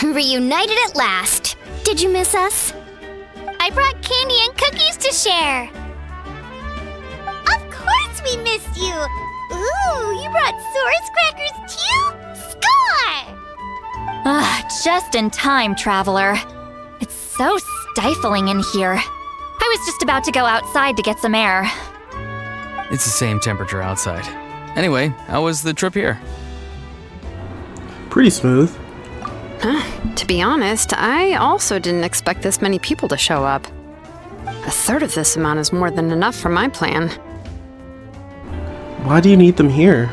Reunited at last. Did you miss us? I brought candy and cookies to share. Of course we missed you. Ooh, you brought Source crackers too? Score! Just in time, Traveler. It's so stifling in here. I was just about to go outside to get some air. It's the same temperature outside. Anyway, how was the trip here? Pretty smooth. To be honest, I also didn't expect this many people to show up. A third of this amount is more than enough for my plan. Why do you need them here?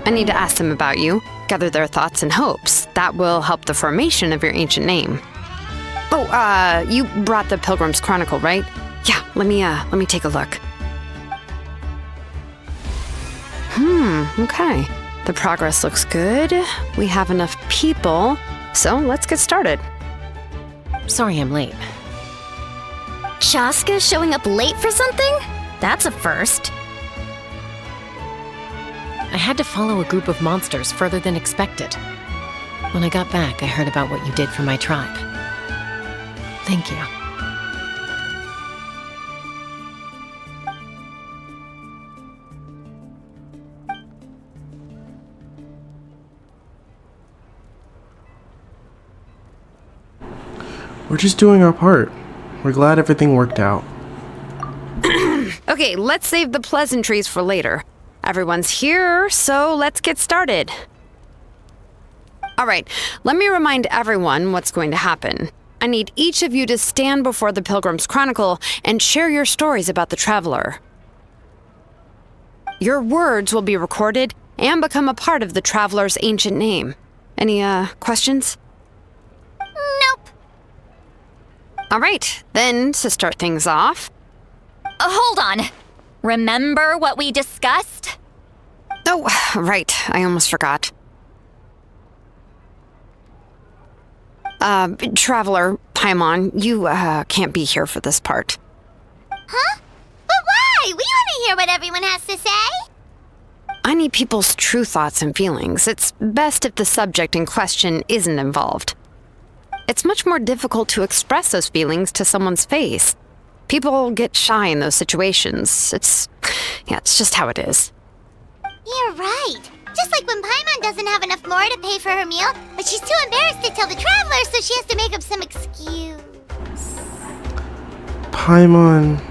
I need to ask them about you, gather their thoughts and hopes. That will help the formation of your ancient name. Oh, you brought the Pilgrim's Chronicle, right? Yeah, let me take a look. Okay. The progress looks good. We have enough people, so let's get started. Sorry I'm late. Chasca showing up late for something? That's a first. I had to follow a group of monsters further than expected. When I got back, I heard about what you did for my tribe. Thank you. We're just doing our part. We're glad everything worked out. Okay, let's save the pleasantries for later. Everyone's here, so let's get started. All right, let me remind everyone what's going to happen. I need each of you to stand before the Pilgrim's Chronicle and share your stories about the Traveler. Your words will be recorded and become a part of the Traveler's ancient name. Any, questions? Nope. All right, then, to start things off... Hold on. Remember what we discussed? Oh, right, I almost forgot. Traveler, Paimon, you, can't be here for this part. Huh? But why? We want to hear what everyone has to say. I need people's true thoughts and feelings. It's best if the subject in question isn't involved. It's much more difficult to express those feelings to someone's face. People get shy in those situations. It's just how it is. You're right. Just like when Paimon doesn't have enough more to pay for her meal, but she's too embarrassed to tell the Traveler, so she has to make up some excuse. Paimon,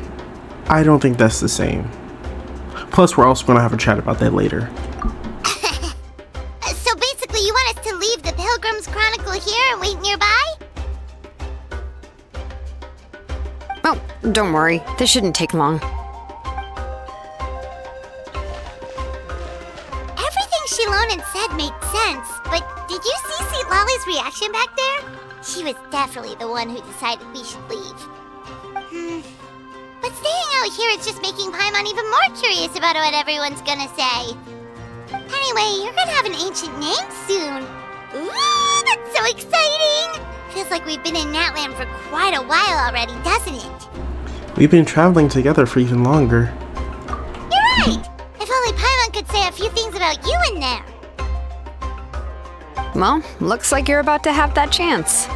I don't think that's the same. Plus, we're also going to have a chat about that later. So basically, you want us to leave the Pilgrim's Chronicle here and wait nearby? Oh, don't worry. This shouldn't take long. Everything Shilonen said made sense, but did you see St. Lolly's reaction back there? She was definitely the one who decided we should leave. But staying out here is just making Paimon even more curious about what everyone's gonna say. Anyway, you're gonna have an ancient name soon. Ooh, that's so exciting! Feels like we've been in Natland for quite a while already, doesn't it? We've been traveling together for even longer. You're right! If only Paimon could say a few things about you in there. Well, looks like you're about to have that chance.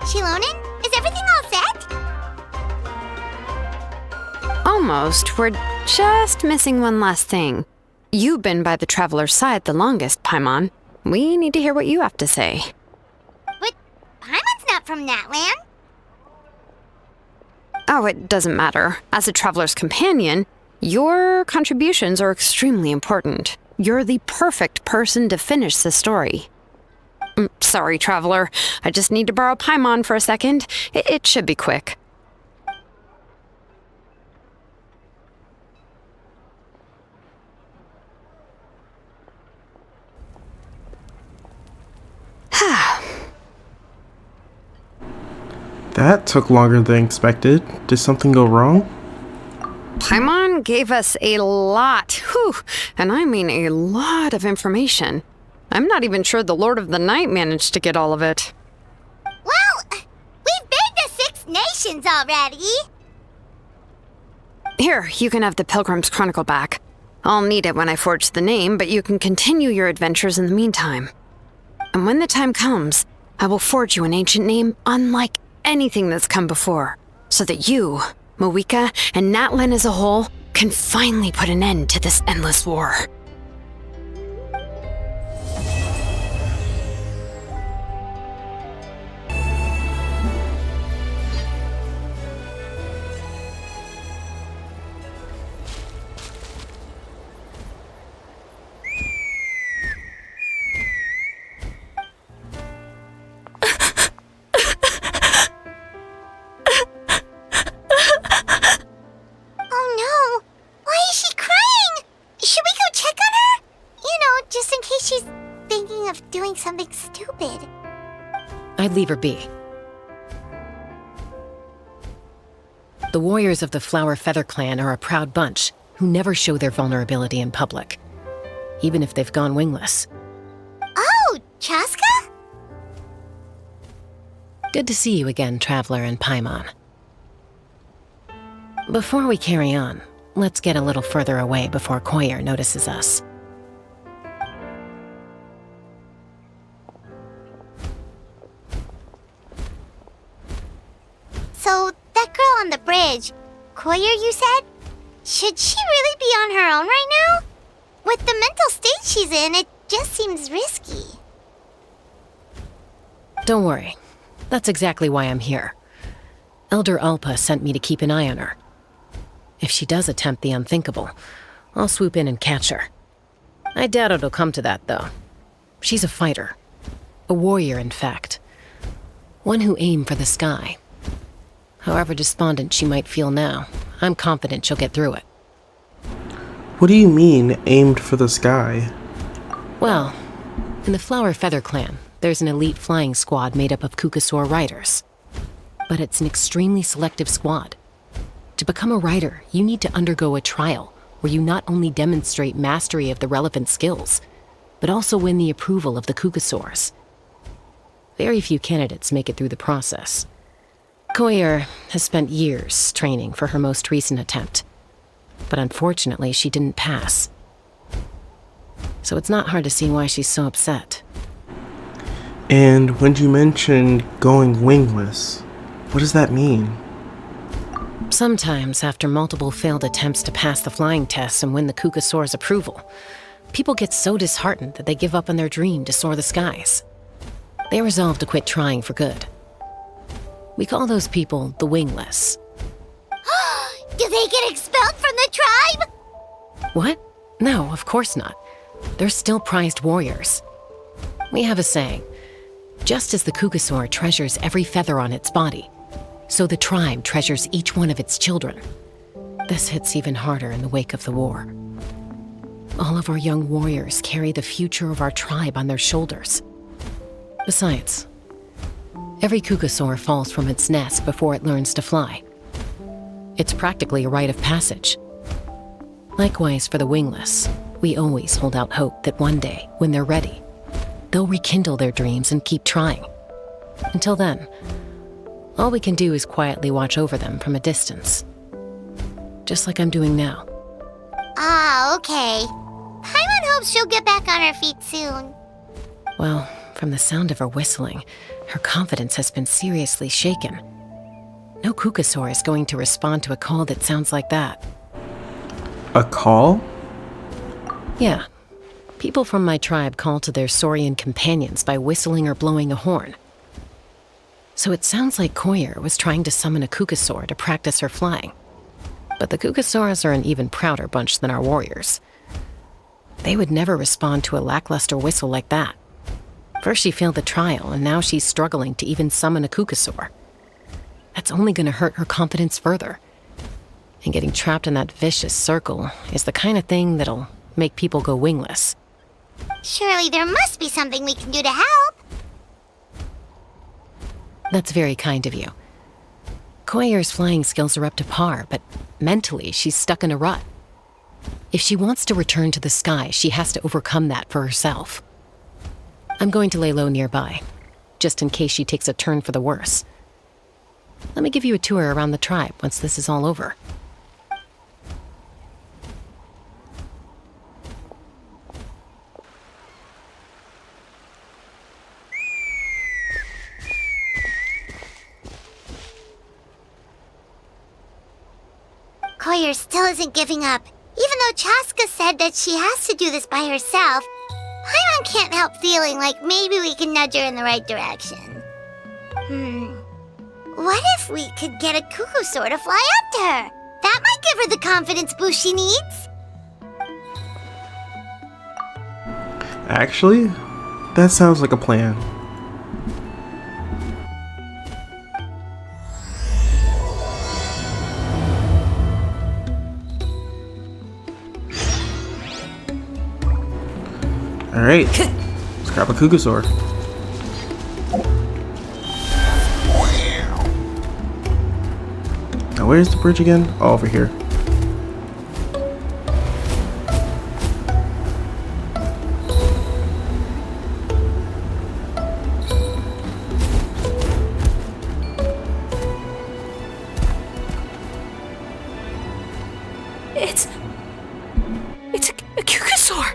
Shilonen, is everything all set? Almost. We're just missing one last thing. You've been by the Traveler's side the longest, Paimon. We need to hear what you have to say. But Paimon's not from Natland. Oh, it doesn't matter. As a Traveler's companion, your contributions are extremely important. You're the perfect person to finish the story. Sorry, Traveler. I just need to borrow Paimon for a second. It should be quick. That took longer than expected. Did something go wrong? Paimon gave us a lot, and I mean a lot of information. I'm not even sure the Lord of the Night managed to get all of it. Well, we've been to 6 nations already. Here, you can have the Pilgrim's Chronicle back. I'll need it when I forge the name, but you can continue your adventures in the meantime. And when the time comes, I will forge you an ancient name unlike anything that's come before, so that you, Moeka, and Natlan as a whole can finally put an end to this endless war. Oh no! Why is she crying? Should we go check on her? You know, just in case she's thinking of doing something stupid. I'd leave her be. The warriors of the Flower Feather Clan are a proud bunch who never show their vulnerability in public, even if they've gone wingless. Oh, Chasca? Good to see you again, Traveler and Paimon. Before we carry on, let's get a little further away before Koyer notices us. So, that girl on the bridge, Koyer, you said? Should she really be on her own right now? With the mental state she's in, it just seems risky. Don't worry. That's exactly why I'm here. Elder Alpa sent me to keep an eye on her. If she does attempt the unthinkable, I'll swoop in and catch her. I doubt it'll come to that, though. She's a fighter. A warrior, in fact. One who aimed for the sky. However despondent she might feel now, I'm confident she'll get through it. What do you mean, aimed for the sky? Well, in the Flower Feather Clan, there's an elite flying squad made up of Kukasaur riders. But it's an extremely selective squad. To become a rider, you need to undergo a trial where you not only demonstrate mastery of the relevant skills, but also win the approval of the Kukasaurs. Very few candidates make it through the process. Koyer has spent years training for her most recent attempt, but unfortunately she didn't pass. So it's not hard to see why she's so upset. And when you mentioned going wingless, what does that mean? Sometimes, after multiple failed attempts to pass the flying test and win the Kukasaur's approval, people get so disheartened that they give up on their dream to soar the skies. They resolve to quit trying for good. We call those people the wingless. Do they get expelled from the tribe? What? No, of course not. They're still prized warriors. We have a saying, just as the Kukasaur treasures every feather on its body, so the tribe treasures each one of its children. This hits even harder in the wake of the war. All of our young warriors carry the future of our tribe on their shoulders. Besides, every Kukasaur falls from its nest before it learns to fly. It's practically a rite of passage. Likewise for the wingless, we always hold out hope that one day, when they're ready, they'll rekindle their dreams and keep trying. Until then, all we can do is quietly watch over them from a distance. Just like I'm doing now. Ah, okay. Paimon hopes she'll get back on her feet soon. Well, from the sound of her whistling, her confidence has been seriously shaken. No Kukasaur is going to respond to a call that sounds like that. A call? Yeah. People from my tribe call to their saurian companions by whistling or blowing a horn. So it sounds like Koyer was trying to summon a Kukasaur to practice her flying. But the Kukasaurs are an even prouder bunch than our warriors. They would never respond to a lackluster whistle like that. First she failed the trial, and now she's struggling to even summon a Kukasaur. That's only going to hurt her confidence further. And getting trapped in that vicious circle is the kind of thing that'll make people go wingless. Surely there must be something we can do to help. That's very kind of you. Koyer's flying skills are up to par, but mentally she's stuck in a rut. If she wants to return to the sky, she has to overcome that for herself. I'm going to lay low nearby, just in case she takes a turn for the worse. Let me give you a tour around the tribe once this is all over. Koyer still isn't giving up. Even though Chasca said that she has to do this by herself, Paimon can't help feeling like maybe we can nudge her in the right direction. What if we could get a Cuckoosaur to fly up to her? That might give her the confidence boost she needs. Actually, that sounds like a plan. Alright, let's grab a Cuckoosaur. Now where's the bridge again? Oh, over here. It's a Cuckoosaur!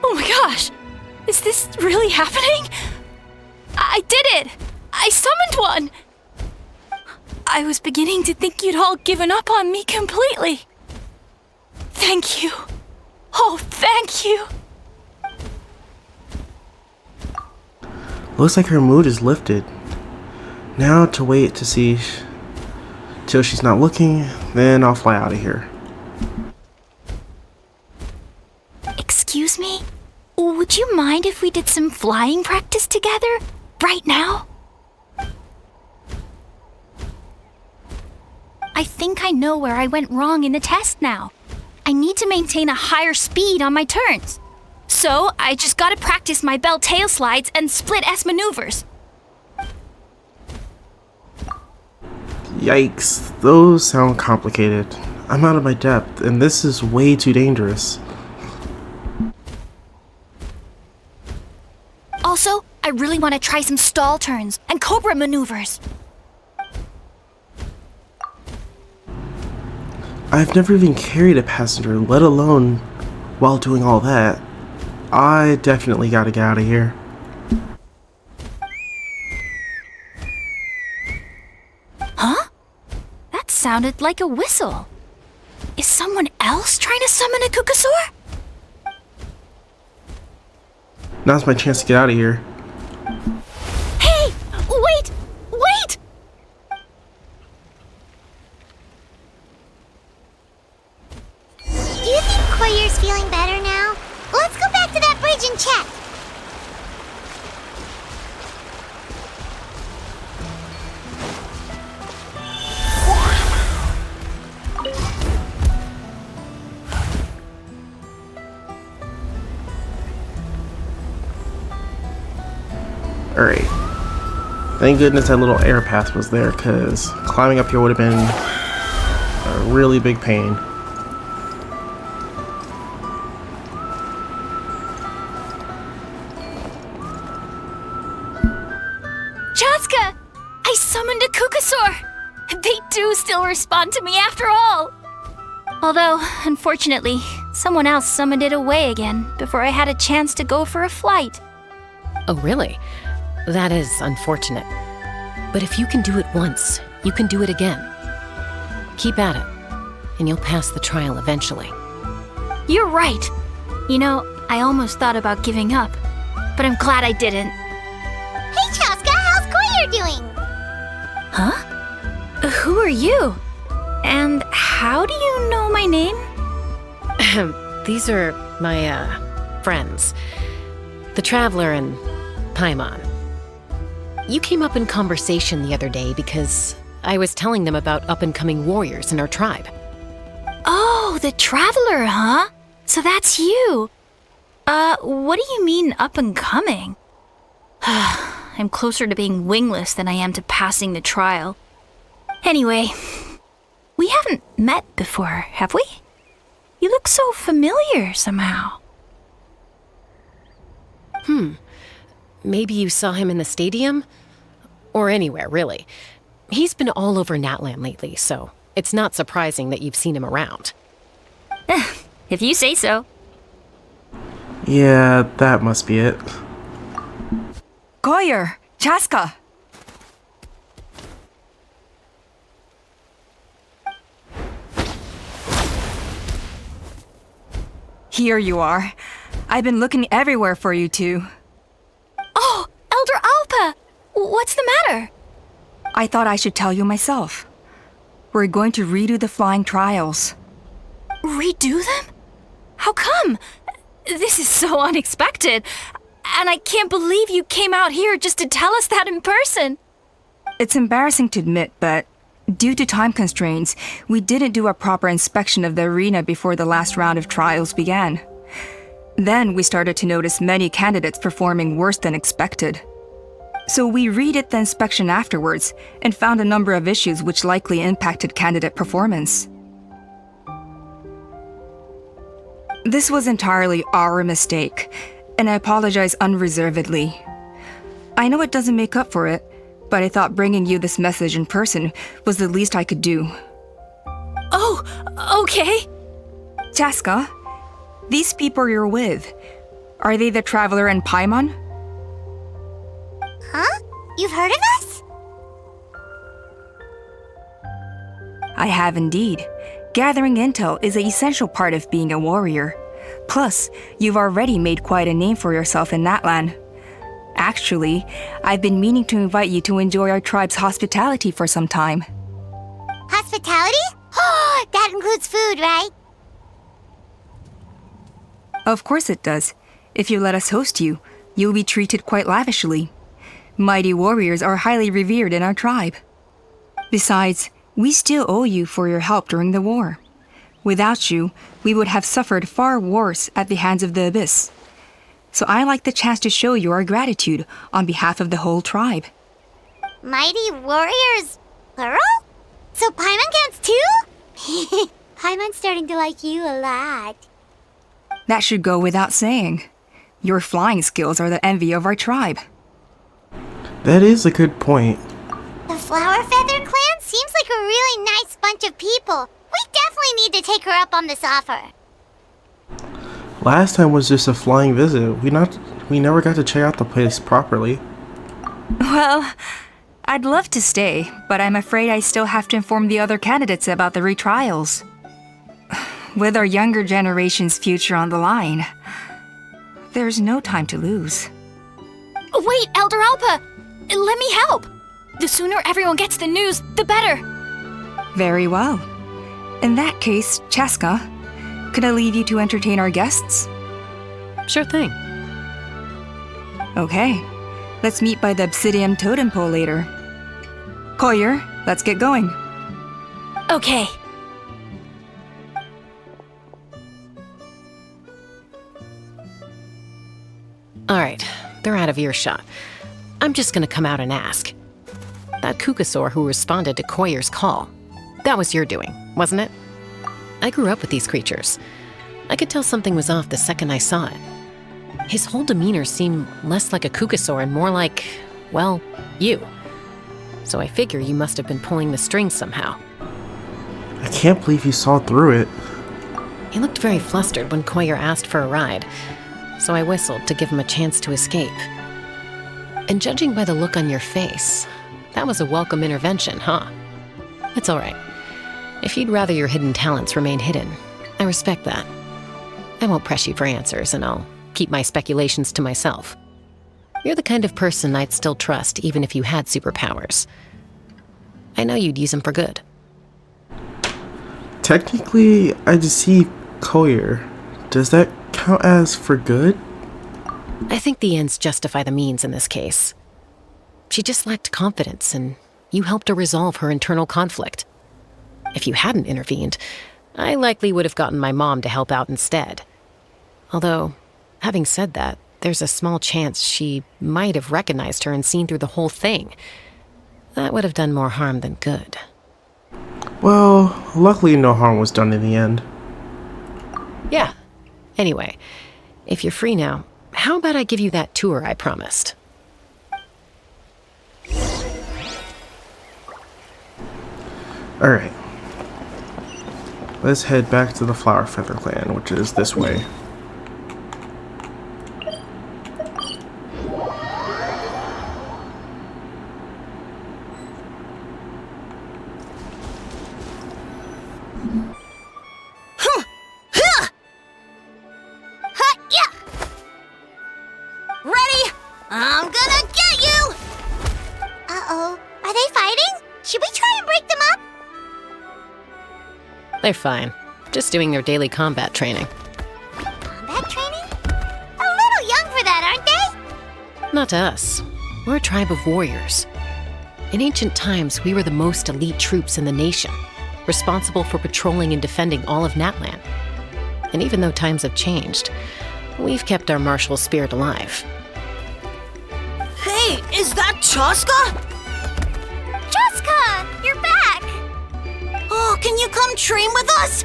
Oh my gosh! Is this really happening? I did it! I summoned one! I was beginning to think you'd all given up on me completely. Thank you. Oh, thank you. Looks like her mood is lifted. Now to wait to see till she's not looking, then I'll fly out of here. Excuse me? Would you mind if we did some flying practice together? Right now? I think I know where I went wrong in the test now. I need to maintain a higher speed on my turns. So I just gotta practice my bell tail slides and split S maneuvers. Yikes, those sound complicated. I'm out of my depth, and this is way too dangerous. Also, I really want to try some stall turns and cobra maneuvers. I've never even carried a passenger, let alone while doing all that. I definitely gotta get out of here. Huh? That sounded like a whistle. Is someone else trying to summon a Cuckoosaur? Now's my chance to get out of here. Hey! Wait! Wait! Do you think Koyer's feeling better now? Let's go back to that bridge and check. Alright. Thank goodness that little air path was there, because climbing up here would have been a really big pain. Chasca! I summoned a Cuckoosaur! They do still respond to me after all! Although, unfortunately, someone else summoned it away again before I had a chance to go for a flight. Oh, really? That is unfortunate. But if you can do it once, you can do it again. Keep at it, and you'll pass the trial eventually. You're right. You know, I almost thought about giving up, but I'm glad I didn't. Hey, Chasca, how's Koyer doing? Huh? Who are you? And how do you know my name? These are my, friends. The Traveler and Paimon. You came up in conversation the other day because I was telling them about up-and-coming warriors in our tribe. Oh, the Traveler, huh? So that's you. What do you mean up-and-coming? I'm closer to being wingless than I am to passing the trial. Anyway, we haven't met before, have we? You look so familiar somehow. Maybe you saw him in the stadium? Or anywhere, really. He's been all over Natlan lately, so it's not surprising that you've seen him around. If you say so. Yeah, that must be it. Koyer, Chasca. Here you are. I've been looking everywhere for you two. Oh, Elder Alpa! What's the matter? I thought I should tell you myself. We're going to redo the flying trials. Redo them? How come? This is so unexpected. And I can't believe you came out here just to tell us that in person. It's embarrassing to admit, but due to time constraints, we didn't do a proper inspection of the arena before the last round of trials began. Then we started to notice many candidates performing worse than expected. So we redid the inspection afterwards and found a number of issues which likely impacted candidate performance. This was entirely our mistake, and I apologize unreservedly. I know it doesn't make up for it, but I thought bringing you this message in person was the least I could do. Oh, okay. Chasca, these people you're with, are they the Traveler and Paimon? Huh? You've heard of us? I have indeed. Gathering intel is an essential part of being a warrior. Plus, you've already made quite a name for yourself in Natlan. Actually, I've been meaning to invite you to enjoy our tribe's hospitality for some time. Hospitality? Oh, that includes food, right? Of course it does. If you let us host you, you'll be treated quite lavishly. Mighty warriors are highly revered in our tribe. Besides, we still owe you for your help during the war. Without you, we would have suffered far worse at the hands of the Abyss. So I like the chance to show you our gratitude on behalf of the whole tribe. Mighty warriors, plural? So Paimon counts too? Paimon's starting to like you a lot. That should go without saying. Your flying skills are the envy of our tribe. That is a good point. The Flower Feather clan seems like a really nice bunch of people. We definitely need to take her up on this offer. Last time was just a flying visit. We never got to check out the place properly. Well, I'd love to stay, but I'm afraid I still have to inform the other candidates about the retrials. With our younger generation's future on the line, there's no time to lose. Wait, Elder Alpa! Let me help! The sooner everyone gets the news, the better! Very well. In that case, Chasca, could I leave you to entertain our guests? Sure thing. Okay, let's meet by the Obsidian Totem Pole later. Collier, let's get going. Okay. All right, they're out of earshot. I'm just gonna come out and ask. That Kukasaur who responded to Koyer's call, that was your doing, wasn't it? I grew up with these creatures. I could tell something was off the second I saw it. His whole demeanor seemed less like a Kukasaur and more like, well, you. So I figure you must have been pulling the strings somehow. I can't believe you saw through it. He looked very flustered when Koyer asked for a ride, so I whistled to give him a chance to escape. And judging by the look on your face, that was a welcome intervention, huh? It's all right. If you'd rather your hidden talents remain hidden, I respect that. I won't press you for answers, and I'll keep my speculations to myself. You're the kind of person I'd still trust even if you had superpowers. I know you'd use them for good. Technically, I deceived Collier. Does that count as for good? I think the ends justify the means in this case. She just lacked confidence, and you helped her resolve her internal conflict. If you hadn't intervened, I likely would have gotten my mom to help out instead. Although, having said that, there's a small chance she might have recognized her and seen through the whole thing. That would have done more harm than good. Well, luckily no harm was done in the end. Yeah. Anyway, if you're free now, how about I give you that tour I promised? Alright. Let's head back to the Flower Feather Clan, which is this way. I'm gonna get you! Uh-oh. Are they fighting? Should we try and break them up? They're fine. Just doing their daily combat training. Combat training? A little young for that, aren't they? Not to us. We're a tribe of warriors. In ancient times, we were the most elite troops in the nation, responsible for patrolling and defending all of Natlan. And even though times have changed, we've kept our martial spirit alive. Hey, is that Chasca? Chasca! You're back! Oh, can you come train with us?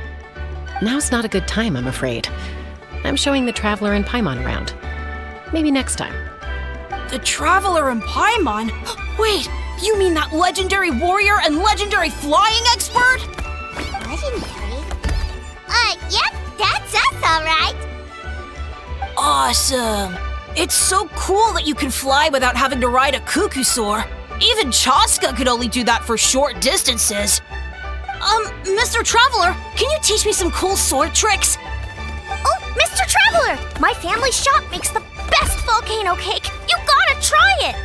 Now's not a good time, I'm afraid. I'm showing the Traveler and Paimon around. Maybe next time. The Traveler and Paimon? Wait, you mean that legendary warrior and legendary flying expert? Legendary? Yep, that's us, alright. Awesome. It's so cool that you can fly without having to ride a cuckoosaur. Even Chasca could only do that for short distances. Mr. Traveler, can you teach me some cool sword tricks? Oh, Mr. Traveler! My family shop makes the best volcano cake! You gotta try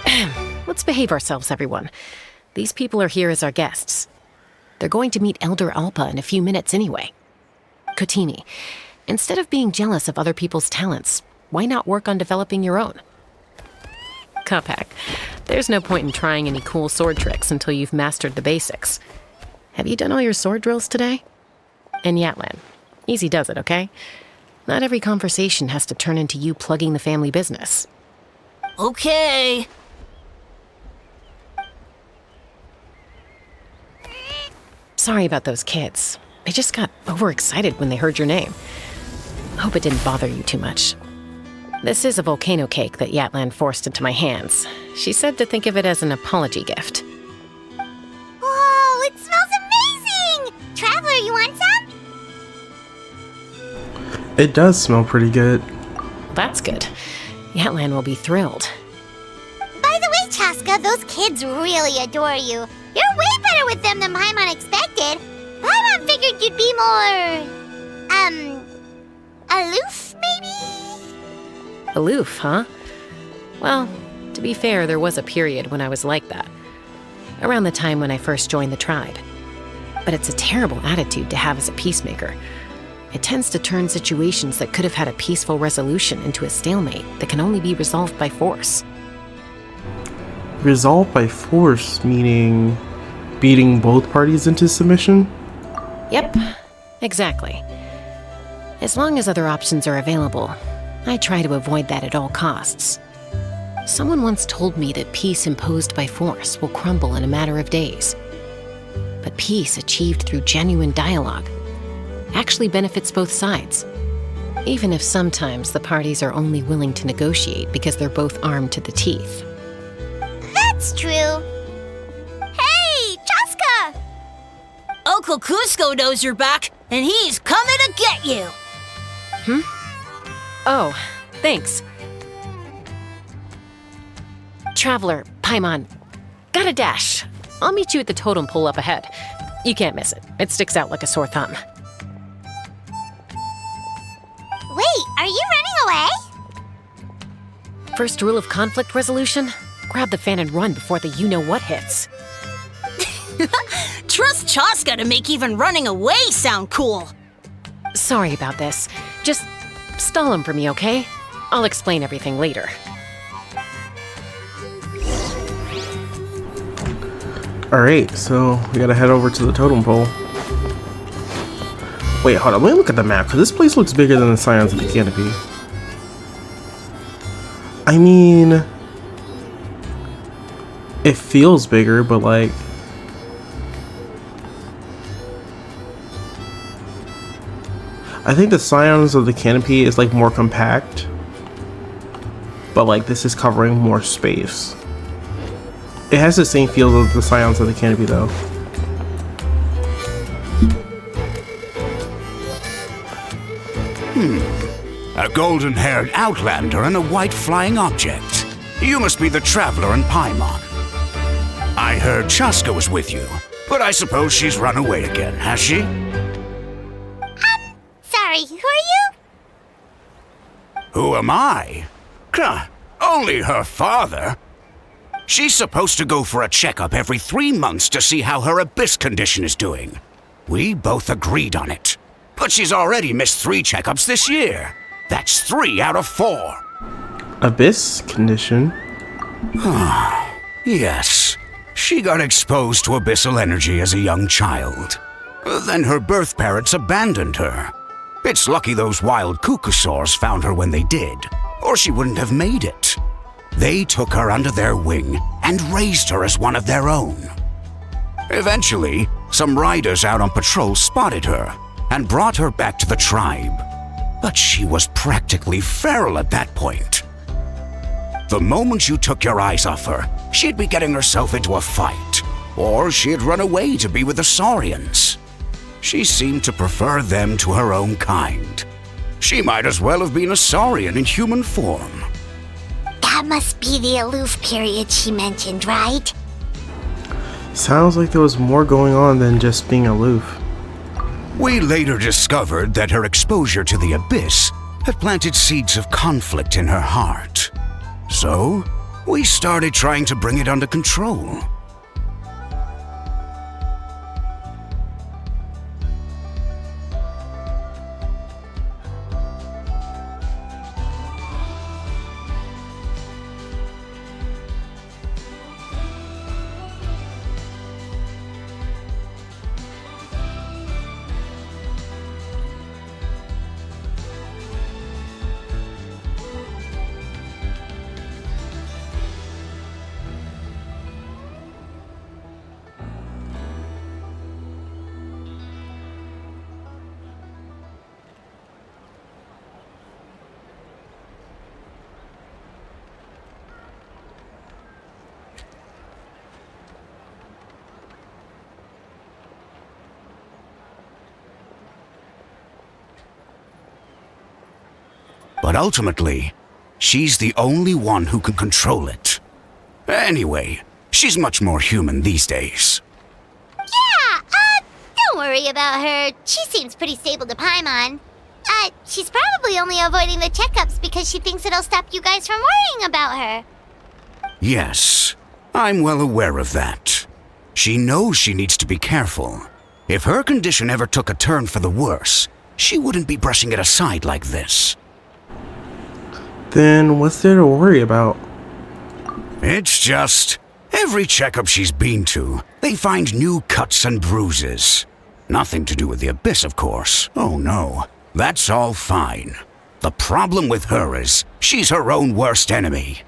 it! Let's behave ourselves, everyone. These people are here as our guests. They're going to meet Elder Alpa in a few minutes anyway. Kotini, instead of being jealous of other people's talents, why not work on developing your own? Kapak, there's no point in trying any cool sword tricks until you've mastered the basics. Have you done all your sword drills today? And Yatlan, easy does it, okay? Not every conversation has to turn into you plugging the family business. Okay. Sorry about those kids. They just got overexcited when they heard your name. Hope it didn't bother you too much. This is a volcano cake that Yatlan forced into my hands. She said to think of it as an apology gift. Whoa, it smells amazing! Traveler, you want some? It does smell pretty good. That's good. Yatlan will be thrilled. By the way, Chasca, those kids really adore you. You're way better with them than Paimon expected. Paimon figured you'd be more... aloof, maybe? Aloof, huh? Well, to be fair, there was a period when I was like that. Around the time when I first joined the tribe. But it's a terrible attitude to have as a peacemaker. It tends to turn situations that could have had a peaceful resolution into a stalemate that can only be resolved by force. Resolved by force, meaning beating both parties into submission? Yep, exactly. As long as other options are available, I try to avoid that at all costs. Someone once told me that peace imposed by force will crumble in a matter of days. But peace achieved through genuine dialogue actually benefits both sides, even if sometimes the parties are only willing to negotiate because they're both armed to the teeth. That's true. Hey, Chasca! Uncle Cusco knows you're back, and he's coming to get you. Oh, thanks. Traveler, Paimon, gotta dash. I'll meet you at the totem pole up ahead. You can't miss it. It sticks out like a sore thumb. Wait, are you running away? First rule of conflict resolution? Grab the fan and run before the you-know-what hits. Trust Chasca to make even running away sound cool. Sorry about this. Just stall him for me, okay? I'll explain everything later. Alright, so we gotta head over to the totem pole. Wait, hold on, let me look at the map, because this place looks bigger than the Scions of the Canopy. I mean... it feels bigger, but like... I think the Scions of the Canopy is like more compact. But like this is covering more space. It has the same feel as the Scions of the Canopy though. A golden-haired outlander and a white flying object. You must be the Traveler and Paimon. I heard Chasca was with you, but I suppose she's run away again, has she? Sorry, who are you? Who am I? Only her father? She's supposed to go for a checkup every 3 months to see how her abyss condition is doing. We both agreed on it. But she's already missed 3 checkups this year. That's 3 out of 4. Abyss condition? Yes. She got exposed to abyssal energy as a young child. Then her birth parents abandoned her. It's lucky those wild cuckosaurs found her when they did, or she wouldn't have made it. They took her under their wing and raised her as one of their own. Eventually, some riders out on patrol spotted her and brought her back to the tribe. But she was practically feral at that point. The moment you took your eyes off her, she'd be getting herself into a fight, or she'd run away to be with the Saurians. She seemed to prefer them to her own kind. She might as well have been a Saurian in human form. That must be the aloof period she mentioned, right? Sounds like there was more going on than just being aloof. We later discovered that her exposure to the abyss had planted seeds of conflict in her heart. So, we started trying to bring it under control. But ultimately, she's the only one who can control it. Anyway, she's much more human these days. Yeah, don't worry about her. She seems pretty stable to Paimon. She's probably only avoiding the checkups because she thinks it'll stop you guys from worrying about her. Yes, I'm well aware of that. She knows she needs to be careful. If her condition ever took a turn for the worse, she wouldn't be brushing it aside like this. Then what's there to worry about? It's just, every checkup she's been to, they find new cuts and bruises. Nothing to do with the abyss, of course. Oh no, that's all fine. The problem with her is, she's her own worst enemy.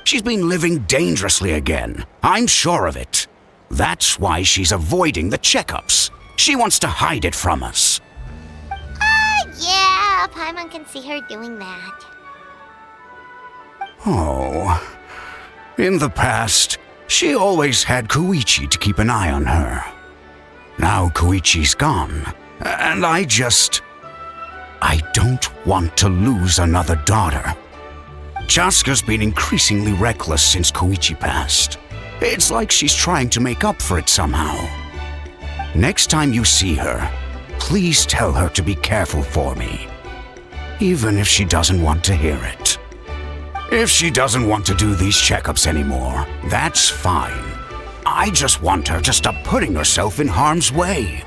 She's been living dangerously again, I'm sure of it. That's why she's avoiding the checkups. She wants to hide it from us. Yeah, Paimon can see her doing that. Oh. In the past, she always had Koichi to keep an eye on her. Now Koichi's gone, and I don't want to lose another daughter. Chasca's been increasingly reckless since Koichi passed. It's like she's trying to make up for it somehow. Next time you see her, please tell her to be careful for me. Even if she doesn't want to hear it. If she doesn't want to do these checkups anymore, that's fine. I just want her to stop putting herself in harm's way.